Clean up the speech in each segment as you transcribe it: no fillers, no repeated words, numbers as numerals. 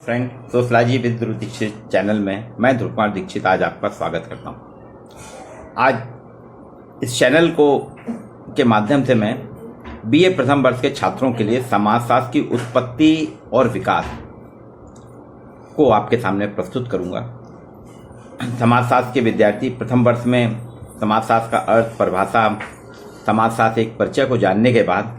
Friend sociology with Dhruv Dikshit channel में मैं ध्रुव कुमार दीक्षित आज आपका स्वागत करता हूं। आज इस चैनल के माध्यम से मैं बीए प्रथम वर्ष के छात्रों के लिए समाजशास्त्र की उत्पत्ति और विकास को आपके सामने प्रस्तुत करूंगा। समाजशास्त्र के विद्यार्थी प्रथम वर्ष में समाजशास्त्र का अर्थ, परिभाषा, समाजशास्त्र एक परिचय को जानने के बाद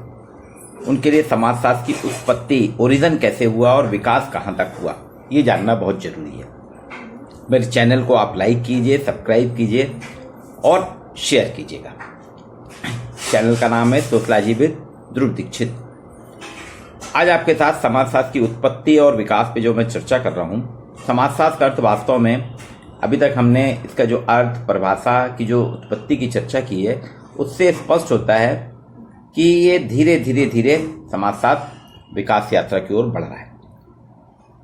उनके लिए समाजशास्त्र की उत्पत्ति, ओरिजिन कैसे हुआ और विकास कहाँ तक हुआ, ये जानना बहुत जरूरी है। मेरे चैनल को आप लाइक कीजिए, सब्सक्राइब कीजिए और शेयर कीजिएगा। चैनल का नाम है सोशलॉजी विद ध्रुव दीक्षित। आज आपके साथ समाजशास्त्र की उत्पत्ति और विकास पे जो मैं चर्चा कर रहा हूँ। समाजशास्त्र का अर्थ वास्तव में अभी तक हमने इसका जो अर्थ, परिभाषा की जो उत्पत्ति की चर्चा की है, उससे स्पष्ट होता है कि ये धीरे धीरे समाजशास्त्र विकास यात्रा की ओर बढ़ रहा है।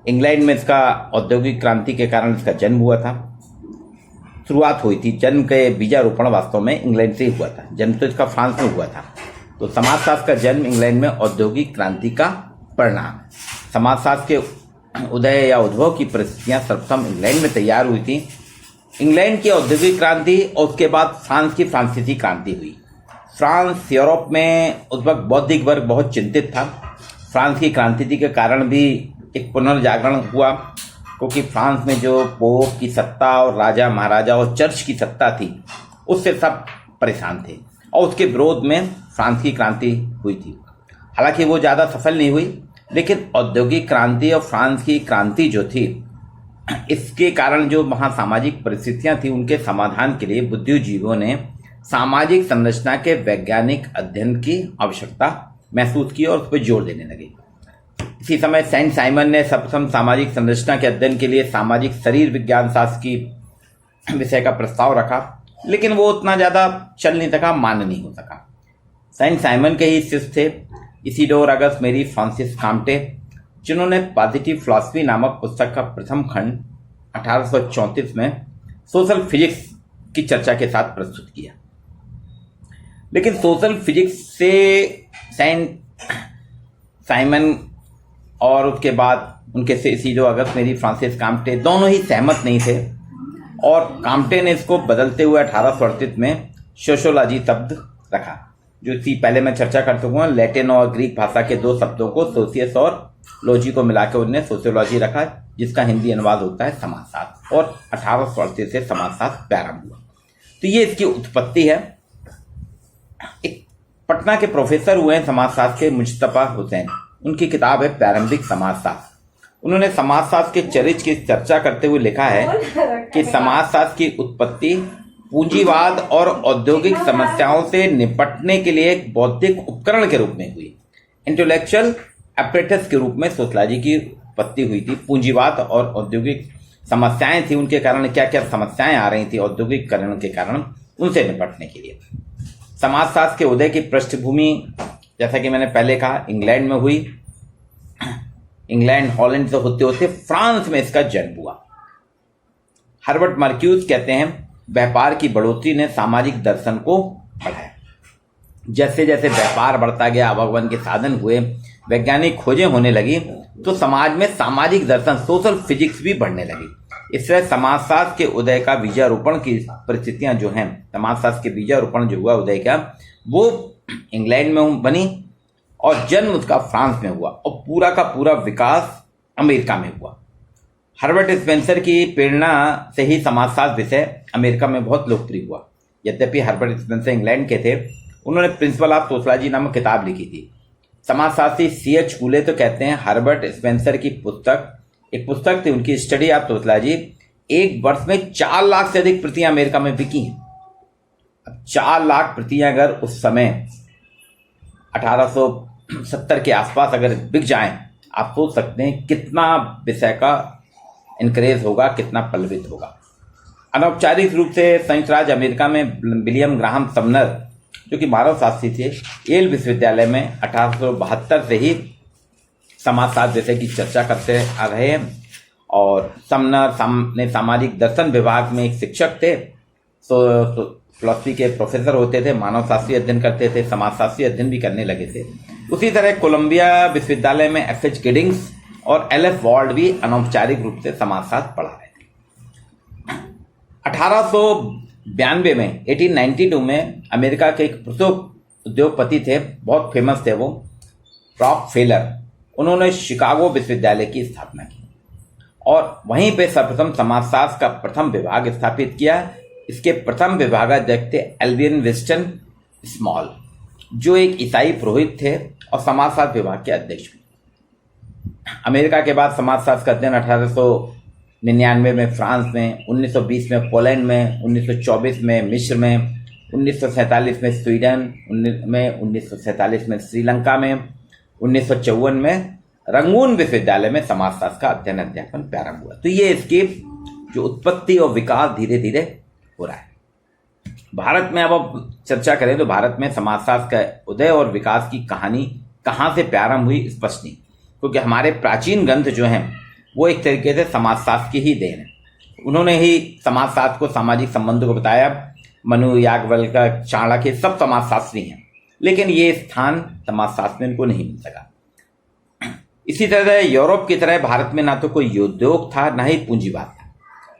इंग्लैंड में इसका औद्योगिक क्रांति के कारण इसका जन्म हुआ था, शुरुआत हुई थी। जन्म के बीजारोपण वास्तव में इंग्लैंड से ही हुआ था। जन्म तो इसका फ्रांस में हुआ था। तो समाजशास्त्र का जन्म इंग्लैंड में औद्योगिक क्रांति का परिणाम। समाजशास्त्र के उदय या उद्भव की परिस्थितियां सर्वप्रथम इंग्लैंड में तैयार हुई थी। इंग्लैंड की औद्योगिक क्रांति और उसके बाद फ्रांस की फ्रांसीसी क्रांति हुई। फ्रांस, यूरोप में उस वक्त बौद्धिक वर्ग बहुत चिंतित था। फ्रांस की क्रांति के कारण भी एक पुनर्जागरण हुआ, क्योंकि फ्रांस में जो पोप की सत्ता और राजा महाराजा और चर्च की सत्ता थी, उससे सब परेशान थे और उसके विरोध में फ्रांस की क्रांति हुई थी। हालांकि वो ज़्यादा सफल नहीं हुई, लेकिन औद्योगिक क्रांति और फ्रांस की क्रांति जो थी, इसके कारण जो वहाँ सामाजिक परिस्थितियाँ थी, उनके समाधान के लिए बुद्धिजीवियों ने सामाजिक संरचना के वैज्ञानिक अध्ययन की आवश्यकता महसूस की और उस पर जोर देने लगे। इसी समय सेंट साइमन ने सर्वप्रथम सामाजिक संरचना के अध्ययन के लिए सामाजिक शरीर विज्ञान शास्त्र की विषय का प्रस्ताव रखा, लेकिन वो उतना ज़्यादा चल नहीं सका, मान्य नहीं हो सका। सेंट साइमन के ही शिष्य थे इसिडोर अगस्त मेरी फ्रांसिस काम्टे, जिन्होंने पॉजिटिव फिलॉसफी नामक पुस्तक का प्रथम खंड 1834 में सोशल फिजिक्स की चर्चा के साथ प्रस्तुत किया। लेकिन सोशल फिजिक्स से सेंट साइमन और उसके बाद उनके से इसिडोर अगस्त मेरी फ्रांसिस काम्टे दोनों ही सहमत नहीं थे और काम्टे ने इसको बदलते हुए 1838 में सोशियोलॉजी शब्द रखा, जो इसी पहले मैं चर्चा कर चुका हूँ। लैटिन और ग्रीक भाषा के दो शब्दों को सोशियस और लॉजी को मिलाकर उन्होंने सोशियोलॉजी रखा, जिसका हिंदी अनुवाद होता है समाजशास्त्र, और 1838 से समाजशास्त्र प्रारंभ हुआ। तो ये इसकी उत्पत्ति है। एक पटना के प्रोफेसर हुए हैं समाजशास्त्र के, मुजतबा हुसैन, उनकी किताब है प्रारंभिक समाजशास्त्र। उन्होंने समाजशास्त्र के चरित्र की चर्चा करते हुए लिखा है कि समाजशास्त्र की उत्पत्ति पूंजीवाद और औद्योगिक समस्याओं से निपटने के लिए एक बौद्धिक उपकरण के रूप में हुई। इंटेलेक्चुअल एपरेटस के रूप में सोशलॉजी की उत्पत्ति हुई थी। पूंजीवाद और औद्योगिक समस्याएं थी, उनके कारण क्या क्या समस्याएं आ रही थी औद्योगिकरण के कारण, उनसे निपटने के लिए। समाजशास्त्र के उदय की पृष्ठभूमि, जैसा कि मैंने पहले कहा, इंग्लैंड में हुई। इंग्लैंड, हॉलैंड से होते होते फ्रांस में इसका जन्म हुआ। हर्बर्ट मार्क्यूस कहते हैं, व्यापार की बढ़ोतरी ने सामाजिक दर्शन को बढ़ाया। जैसे जैसे व्यापार बढ़ता गया, आवागमन के साधन हुए, वैज्ञानिक खोजें होने लगी, तो समाज में सामाजिक दर्शन, सोशल फिजिक्स भी बढ़ने लगी। इससे समाजशास्त्र के उदय का बीजारोपण की परिस्थितियां जो हैं, समाजशास्त्र के बीजारोपण जो हुआ उदय का, वो इंग्लैंड में बनी और जन्म उसका फ्रांस में हुआ और पूरा का पूरा विकास अमेरिका में हुआ। हर्बर्ट स्पेंसर की प्रेरणा से ही समाजशास्त्र विषय अमेरिका में बहुत लोकप्रिय हुआ। यद्यपि हर्बर्ट स्पेंसर इंग्लैंड के थे, उन्होंने प्रिंसिपल ऑफ सोशलॉजी नामक किताब लिखी थी। समाजशास्त्री C.H. कूले तो कहते हैं, हर्बर्ट स्पेंसर की एक पुस्तक थी उनकी, स्टडी ऑफ सोशलॉजी, एक वर्ष में 4 लाख से अधिक प्रतियां अमेरिका में बिकी हैं। अब 4 लाख प्रतियां अगर उस समय 1870 के आसपास अगर बिक जाएं, आप सोच सकते हैं कितना विषय का इनक्रेज होगा, कितना पल्लवित होगा। अनौपचारिक रूप से संयुक्त राज्य अमेरिका में विलियम ग्राहम समनर, जो कि मानव शास्त्री थे, येल विश्वविद्यालय में 1872 से ही समाजशास्त्र विषय की चर्चा करते आ रहे हैं। और समनर ने सामाजिक दर्शन विभाग में एक शिक्षक थे, फिलॉसफी के प्रोफेसर होते थे, मानव शास्त्री अध्ययन करते थे, समाजशास्त्री अध्ययन भी करने लगे थे। उसी तरह कोलंबिया विश्वविद्यालय में F.H. गिडिंग्स और LF वॉर्ड भी अनौपचारिक रूप से समाजशास्त्र पढ़ा रहे थे। 1892 में 1892 में अमेरिका के एक प्रसिद्ध उद्योगपति थे, बहुत फेमस थे वो, रॉकफेलर। उन्होंने शिकागो विश्वविद्यालय की स्थापना की और वहीं पे सर्वप्रथम समाजशास्त्र का प्रथम विभाग स्थापित किया। इसके प्रथम विभागाध्यक्ष थे एल्विन विस्टन स्मॉल, जो एक ईसाई पुरोहित थे और समाजशास्त्र विभाग के अध्यक्ष भी। अमेरिका के बाद समाजशास्त्र का अध्ययन 1899 में फ्रांस में, 1920 में पोलैंड में, 1924 में मिस्र में, 1947 में स्वीडन में, 1947 में श्रीलंका में, 1954 में रंगून विश्वविद्यालय में समाजशास्त्र का अध्ययन अध्यापन प्रारंभ हुआ। तो ये इसकी जो उत्पत्ति और विकास धीरे धीरे हो रहा है। भारत में अब चर्चा करें तो भारत में समाजशास्त्र का उदय और विकास की कहानी कहाँ से प्रारंभ हुई स्पष्ट नहीं, क्योंकि हमारे प्राचीन ग्रंथ जो हैं वो एक तरीके से समाजशास्त्र की ही देन है। उन्होंने ही समाजशास्त्र को, सामाजिक संबंधों को बताया। मनु, याज्ञवल्क्य, चाणक्य सब समाजशास्त्री हैं, लेकिन ये स्थान समाजशास्त्र में इनको नहीं मिल सका। इसी तरह यूरोप की तरह भारत में ना तो कोई उद्योग था, ना ही पूंजीवाद था।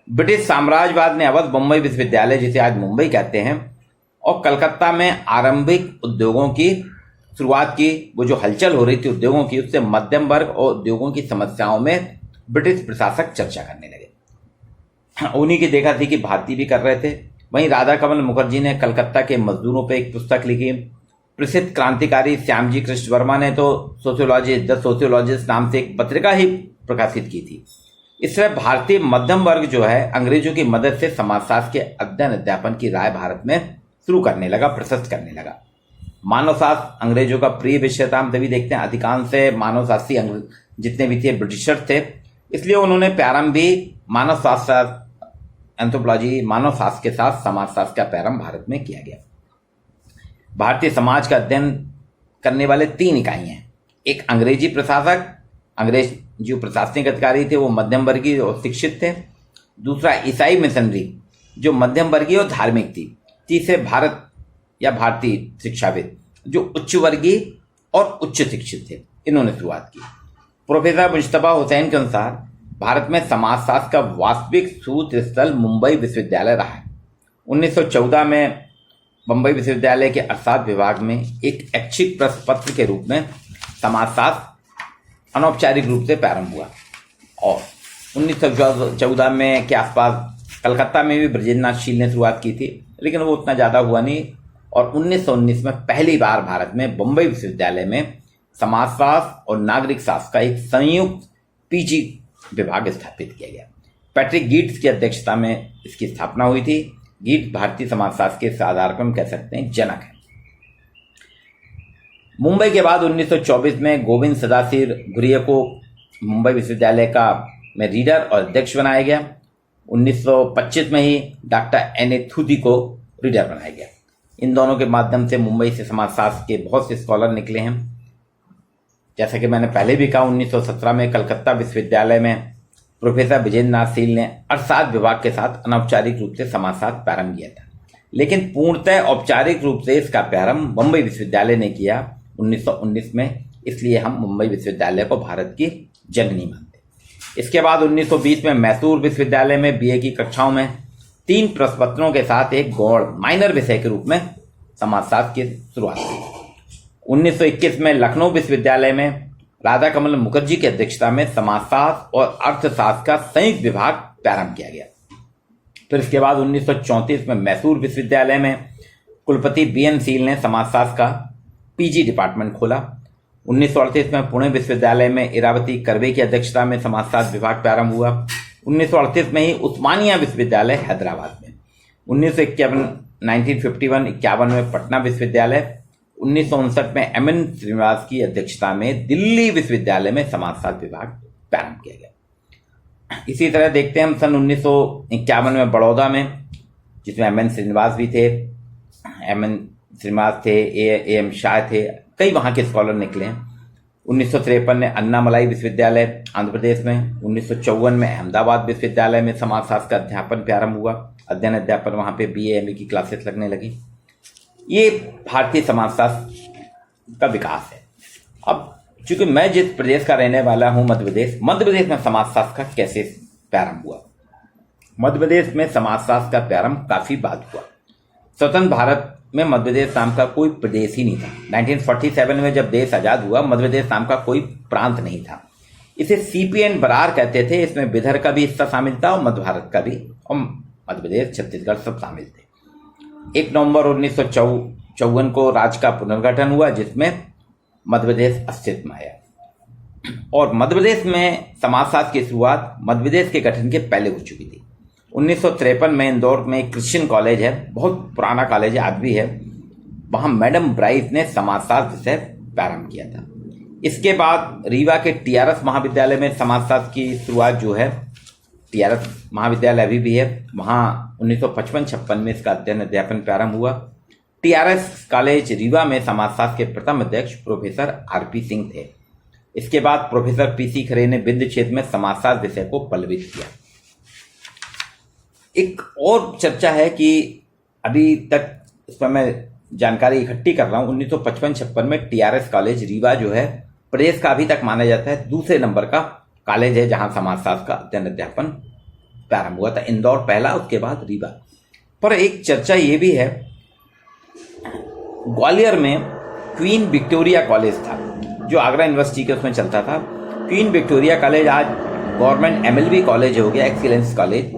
ब्रिटिश साम्राज्यवाद ने अवध बम्बई विश्वविद्यालय, जिसे आज मुंबई कहते हैं, और कलकत्ता में आरंभिक उद्योगों की शुरुआत की। वो जो हलचल हो रही थी उद्योगों की, उससे मध्यम वर्ग और उद्योगों की समस्याओं में ब्रिटिश प्रशासक चर्चा करने लगे। उन्हीं की देखा थी कि भारतीय भी कर रहे थे। वहीं राधा कमल मुखर्जी ने कलकत्ता के मजदूरों पर एक पुस्तक लिखी। प्रसिद्ध क्रांतिकारी श्यामजी कृष्ण वर्मा ने तो सोशियोलॉजी द सोशियोलॉजिस्ट नाम से एक पत्रिका ही प्रकाशित की थी। इस तरह भारतीय मध्यम वर्ग जो है अंग्रेजों की मदद से समाजशास्त्र के अध्ययन अध्यापन की राय भारत में शुरू करने लगा, प्रशस्त करने लगा। मानवशास्त्र अंग्रेजों का प्रिय विषय था। हम तभी देखते हैं अधिकांश मानवशास्त्री जितने भी थे ब्रिटिशर थे, इसलिए उन्होंने प्रारंभ भी मानवशास्त्र, एंथ्रोपोलॉजी, मानवशास्त्र के साथ समाजशास्त्र का प्रारंभ भारत में किया गया। भारतीय समाज का अध्ययन करने वाले 3 इकाइयां हैं। एक अंग्रेजी प्रशासक, अंग्रेज जो प्रशासनिक अधिकारी थे वो मध्यम वर्गीय और शिक्षित थे। दूसरा ईसाई मिशनरी जो मध्यम वर्गीय और धार्मिक थी। तीसरे भारत या भारतीय शिक्षाविद जो उच्च वर्गीय और उच्च शिक्षित थे। इन्होंने शुरुआत की। प्रोफेसर मुश्तबा हुसैन के अनुसार भारत में समाजशास्त्र का वास्तविक सूत्र स्थल मुंबई विश्वविद्यालय रहा है। 1914 में बम्बई विश्वविद्यालय के अर्थशास्त्र विभाग में एक ऐच्छिक प्रश्न पत्र के रूप में समाजशास्त्र अनौपचारिक रूप से प्रारंभ हुआ और 1914 में के आसपास कलकत्ता में भी ब्रजेंद्रनाथ शील ने शुरुआत की थी, लेकिन वो उतना ज़्यादा हुआ नहीं। और 1919 में पहली बार भारत में बम्बई विश्वविद्यालय में समाजशास्त्र और नागरिक शास्त्र का एक संयुक्त पीजी विभाग स्थापित किया गया। पैट्रिक गीट्स की अध्यक्षता में इसकी स्थापना हुई थी। गीट्स भारतीय समाजशास्त्र के साधारण हम कह सकते हैं जनक है। मुंबई के बाद 1924 में गोविंद सदाशिव घुरिये को मुंबई विश्वविद्यालय का में रीडर और अध्यक्ष बनाया गया। 1925 में ही डॉक्टर N.A. थूदी को रीडर बनाया गया। इन दोनों के माध्यम से मुंबई से समाजशास्त्र के बहुत से स्कॉलर निकले हैं। जैसा कि मैंने पहले भी कहा, 1917 में कलकत्ता विश्वविद्यालय में प्रोफेसर विजेंद्रनाथ शील ने अर्थशास्त्र विभाग के साथ अनौपचारिक रूप से समाजशास्त्र प्रारंभ किया था, लेकिन पूर्णतः औपचारिक रूप से इसका प्रारंभ मुंबई विश्वविद्यालय ने किया 1919 में। इसलिए हम मुंबई विश्वविद्यालय को भारत की जननी मानते हैं। इसके बाद 1920 में मैसूर विश्वविद्यालय में बीए की कक्षाओं में 3 प्रश्नपत्रों के साथ एक गौण माइनर विषय के रूप में समाजशास्त्र की शुरुआत हुई। 1921 में लखनऊ विश्वविद्यालय में राधा कमल मुखर्जी की अध्यक्षता में समाजशास्त्र और अर्थशास्त्र का संयुक्त विभाग प्रारंभ किया गया। फिर इसके बाद 1934 में मैसूर विश्वविद्यालय में कुलपति BN शील ने समाजशास्त्र का पीजी डिपार्टमेंट खोला। 1938 में पुणे विश्वविद्यालय में इरावती कर्वे की अध्यक्षता में समाजशास्त्र विभाग प्रारंभ हुआ। 1938 में ही उस्मानिया विश्वविद्यालय हैदराबाद में। 1951 में पटना विश्वविद्यालय। 1959 में MN श्रीनिवास की अध्यक्षता में दिल्ली विश्वविद्यालय में समाजशास्त्र विभाग प्रारंभ किया गया। इसी तरह देखते हैं हम सन 1951 में बड़ौदा में, जिसमें MN श्रीनिवास भी थे, MN श्रीनिवास थे, AM शाह थे, कई वहाँ के स्कॉलर निकले हैं। 1953 में अन्नामलाई विश्वविद्यालय आंध्र प्रदेश में। 1954 में अहमदाबाद विश्वविद्यालय में समाजशास्त्र का अध्यापन प्रारंभ हुआ। अध्ययन अध्यापन वहाँ पे BA MA की क्लासेस लगने लगी। ये भारतीय समाजशास्त्र का विकास है। अब चूंकि मैं जिस प्रदेश का रहने वाला हूं, मध्य प्रदेश में समाजशास्त्र का कैसे प्रारंभ हुआ। मध्य प्रदेश में समाजशास्त्र का प्रारंभ काफी बाद हुआ। स्वतंत्र भारत में मध्य प्रदेश नाम का कोई प्रदेश ही नहीं था। 1947 में जब देश आजाद हुआ, मध्य प्रदेश नाम का कोई प्रांत नहीं था। इसे CPN बरार कहते थे। इसमें विदर्भ का भी हिस्सा शामिल था और मध्य भारत का भी, और मध्य प्रदेश, छत्तीसगढ़ सब शामिल थे। 1 नवंबर 1954 को राज्य का पुनर्गठन हुआ, जिसमें मध्य प्रदेश अस्तित्व में आया। और मध्य प्रदेश में समाजशास्त्र की शुरुआत मध्य प्रदेश के गठन के पहले हो चुकी थी। 1953 में इंदौर में एक क्रिश्चियन कॉलेज है, बहुत पुराना कॉलेज है, आज भी है। वहां मैडम ब्राइस ने समाजशास्त्र विषय प्रारंभ किया था। इसके बाद रीवा के TRS महाविद्यालय में समाजशास्त्र की शुरुआत जो है, TRS महाविद्यालय अभी भी है, वहां 1955-56 में इसका अध्ययन प्रारंभ हुआ। TRS कॉलेज रीवा में समाजशास्त्र के प्रथम अध्यक्ष प्रोफेसर RP सिंह थे। इसके बाद प्रोफेसर PC खरे ने विंध्य क्षेत्र में समाजशास्त्र विषय को पल्लवित किया। एक और चर्चा है कि अभी तक इस पर मैं जानकारी इकट्ठी कर रहा हूं। 1955-56 में TRS कॉलेज रीवा जो है प्रदेश का अभी तक माना जाता है दूसरे नंबर का कॉलेज है जहां समाजशास्त्र का अध्ययन अध्यापन प्रारंभ हुआ था। इंदौर पहला, उसके बाद रीवा। पर एक चर्चा ये भी है, ग्वालियर में क्वीन विक्टोरिया कॉलेज था जो आगरा यूनिवर्सिटी के उसमें चलता था। क्वीन विक्टोरिया कॉलेज आज गवर्नमेंट MLB कॉलेज हो गया, एक्सीलेंस कॉलेज।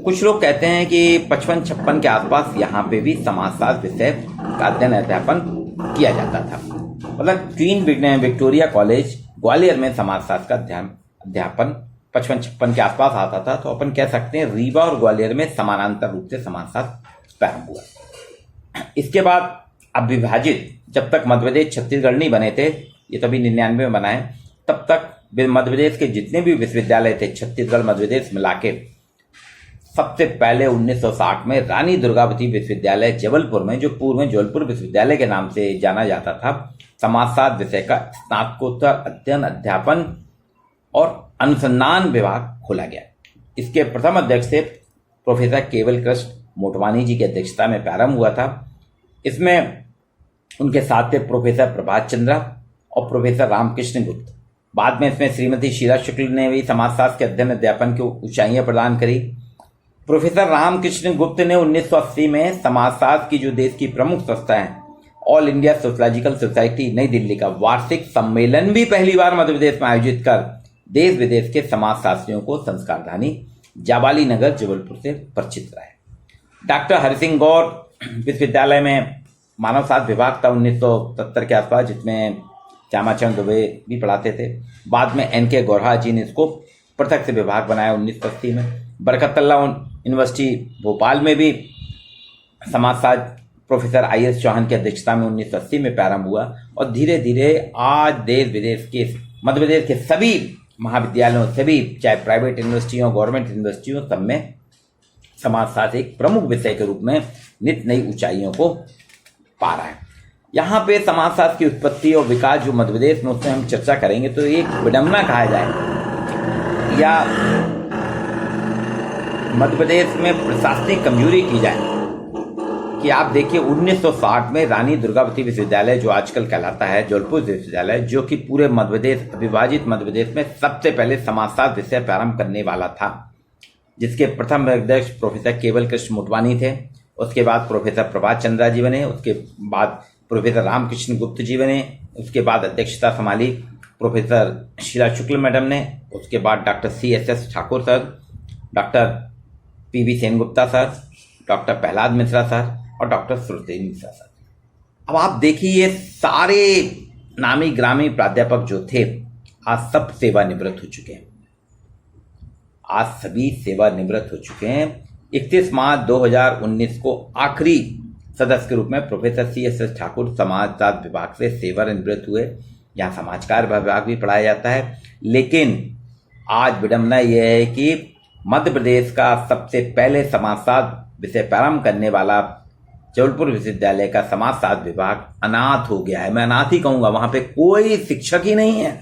कुछ लोग कहते हैं कि 55-56 के आसपास यहाँ पे भी समाजशास्त्र विषय का अध्ययन अध्यापन किया जाता था। मतलब क्वीन विक्टोरिया कॉलेज ग्वालियर में समाजशास्त्र का अध्यापन 55-56 के आसपास आता था। तो अपन कह सकते हैं रीवा और ग्वालियर में समानांतर रूप से समाजशास्त्र प्रारंभ हुआ। इसके बाद अब विभाजित, जब तक मध्य प्रदेश छत्तीसगढ़ नहीं बने थे, ये तो अभी 99 में बना है, तब तक मध्य प्रदेश के जितने भी विश्वविद्यालय थे, छत्तीसगढ़ मध्य प्रदेश मिला के, सबसे पहले 1960 में रानी दुर्गावती विश्वविद्यालय जबलपुर में, जो पूर्व में जबलपुर विश्वविद्यालय के नाम से जाना जाता था, समाजशास्त्र विषय का स्नातकोत्तर अध्ययन अध्यापन और अनुसंधान विभाग खोला गया। इसके प्रथम अध्यक्ष थे प्रोफेसर केवल कृष्ण मोटवानी जी की अध्यक्षता में प्रारंभ हुआ था। इसमें उनके साथ थे प्रोफेसर प्रभात चंद्रा और प्रोफेसर रामकृष्ण गुप्त। बाद में इसमें श्रीमती शीला शुक्ल ने भी समाजशास्त्र के अध्ययन अध्यापन की ऊंचाइयां प्रदान करी। प्रोफेसर रामकृष्ण गुप्त ने 1980 में समाजशास्त्र की जो देश की प्रमुख संस्था है, ऑल इंडिया सोशलॉजिकल सोसाइटी नई दिल्ली का वार्षिक सम्मेलन भी पहली बार मध्य प्रदेश में आयोजित कर देश विदेश के समाजशास्त्रियों को संस्कारधानी जाबाली नगर जबलपुर से परिचित कराया। डॉक्टर हरिसिंह गौर विश्वविद्यालय में मानव शास्त्र विभाग था 1970 के आसपास, जिसमें श्यामाचरण दुबे भी पढ़ाते थे। बाद में NK गोरहा जी ने इसको पृथक से विभाग बनाया 1980 में। बरकतुल्ला यूनिवर्सिटी भोपाल में भी समाजशास्त्र प्रोफेसर IS चौहान की अध्यक्षता में 1980 में प्रारंभ हुआ और धीरे धीरे आज देश विदेश के मध्य प्रदेश के सभी महाविद्यालयों, सभी चाहे प्राइवेट यूनिवर्सिटियों, गवर्नमेंट यूनिवर्सिटियों, सब में समाजशास्त्र एक प्रमुख विषय के रूप में नित नई ऊंचाइयों को पा रहा है। यहाँ पे समाजशास्त्र की उत्पत्ति और विकास जो मध्य प्रदेश में, उसमें हम चर्चा करेंगे तो एक विडंबना कहा जाए या मध्य प्रदेश में प्रशासनिक कमजोरी की जाए कि आप देखिए 1960 में रानी दुर्गावती विश्वविद्यालय जो आजकल कहलाता है जबलपुर विश्वविद्यालय, जो कि पूरे मध्य प्रदेश, विभाजित मध्य प्रदेश में सबसे पहले समाजशास्त्र विषय प्रारंभ करने वाला था, जिसके प्रथम अध्यक्ष प्रोफेसर केवल कृष्ण मोटवानी थे। उसके बाद प्रोफेसर प्रभात चंद्रा जी बने, उसके बाद प्रोफेसर रामकृष्ण गुप्त जी बने, उसके बाद अध्यक्षता संभाली प्रोफेसर शीला शुक्ल मैडम ने, उसके बाद doctor CSS Thakur sir, doctor PV Sengupta sir, doctor Prahlad Mishra sir और डॉक्टर सुरदेव मिश्रा सर। अब आप देखिए ये सारे नामी ग्रामी प्राध्यापक जो थे आज सब सेवानिवृत्त हो चुके हैं। आज सभी सेवानिवृत्त हो चुके हैं। 31 मार्च 2019 को आखिरी सदस्य के रूप में प्रोफेसर CSS ठाकुर समाजशास्त्र विभाग से सेवानिवृत्त हुए। यहाँ समाजकार विभाग भी पढ़ाया जाता है, लेकिन आज विडंबना यह है कि मध्य प्रदेश का सबसे पहले समाजशास्त्र विषय प्रारंभ करने वाला जबलपुर विश्वविद्यालय का समाजशास्त्र विभाग अनाथ हो गया है। मैं अनाथ ही कहूंगा, वहां पे कोई शिक्षक ही नहीं है।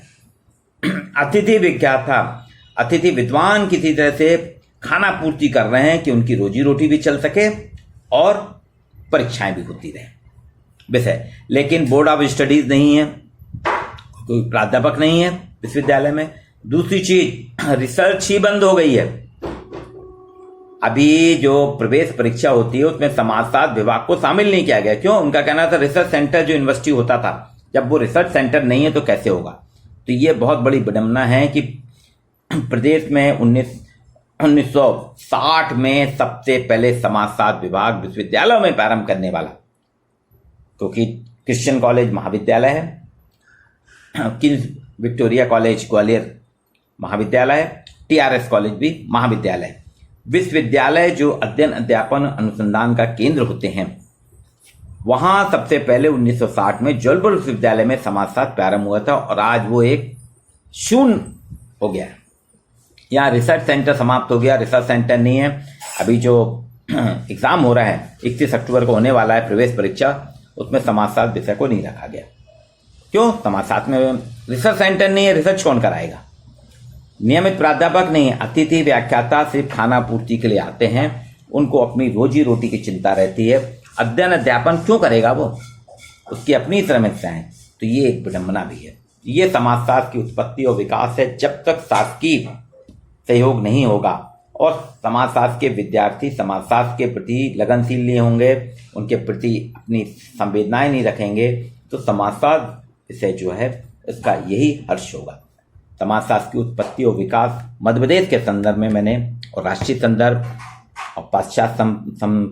अतिथि विख्यात था, अतिथि विद्वान किसी तरह से खाना पूर्ति कर रहे हैं कि उनकी रोजी रोटी भी चल सके और परीक्षाएं भी होती रहे विषय, लेकिन बोर्ड ऑफ स्टडीज नहीं है, कोई प्राध्यापक नहीं है विश्वविद्यालय में। दूसरी चीज, रिसर्च ही बंद हो गई है। अभी जो प्रवेश परीक्षा होती है उसमें समाजशास्त्र विभाग को शामिल नहीं किया गया। क्यों? उनका कहना था रिसर्च सेंटर जो यूनिवर्सिटी होता था, जब वो रिसर्च सेंटर नहीं है तो कैसे होगा। तो ये बहुत बड़ी विडंबना है कि प्रदेश में 1960 में सबसे पहले समाजशास्त्र विभाग विश्वविद्यालयों में प्रारंभ करने वाला, क्योंकि क्रिश्चियन कॉलेज महाविद्यालय है, किंग्स विक्टोरिया कॉलेज ग्वालियर महाविद्यालय है, टीआरएस कॉलेज भी महाविद्यालय है। विश्वविद्यालय जो अध्ययन अध्यापन अनुसंधान का केंद्र होते हैं, वहां सबसे पहले 1960 में जबलपुर विश्वविद्यालय में समाजशास्त्र प्रारंभ हुआ था और आज वो एक शून्य हो गया। यहाँ रिसर्च सेंटर समाप्त हो गया, रिसर्च सेंटर नहीं है। अभी जो एग्जाम हो रहा है 31 अक्टूबर को होने वाला है प्रवेश परीक्षा, उसमें समाजशास्त्र विषय को नहीं रखा गया। क्यों? समाजशास्त्र में रिसर्च सेंटर नहीं है, रिसर्च कौन कराएगा। नियमित प्राध्यापक नहीं, अतिथि व्याख्याता सिर्फ खाना पूर्ति के लिए आते हैं, उनको अपनी रोजी रोटी की चिंता रहती है। अध्ययन अध्यापन क्यों करेगा वो, उसकी अपनी समस्याएं। तो ये एक विडंबना भी है। ये समाजशास्त्र की उत्पत्ति और विकास है। जब तक शासकीय सहयोग नहीं होगा और समाजशास्त्र के विद्यार्थी समाजशास्त्र के प्रति लगनशील नहीं होंगे, उनके प्रति अपनी संवेदनाएं नहीं रखेंगे, तो समाजशास्त्र विषय जो है इसका यही हर्ष होगा। समाजशास्त्र की उत्पत्ति और विकास मध्य प्रदेश के संदर्भ में मैंने, और राष्ट्रीय संदर्भ और पाश्चात्य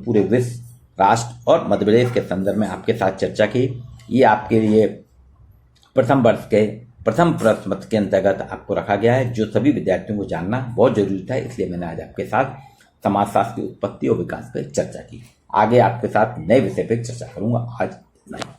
पूरे विश्व, राष्ट्र और मध्य प्रदेश के संदर्भ में आपके साथ चर्चा की। ये आपके लिए प्रथम वर्ष के प्रथम प्रश्न पत्र के अंतर्गत आपको रखा गया है, जो सभी विद्यार्थियों को जानना बहुत जरूरी था। इसलिए मैंने आज आपके साथ समाजशास्त्र की उत्पत्ति और विकास पर चर्चा की। आगे आपके साथ नए विषय पर चर्चा करूंगा। आज नहीं।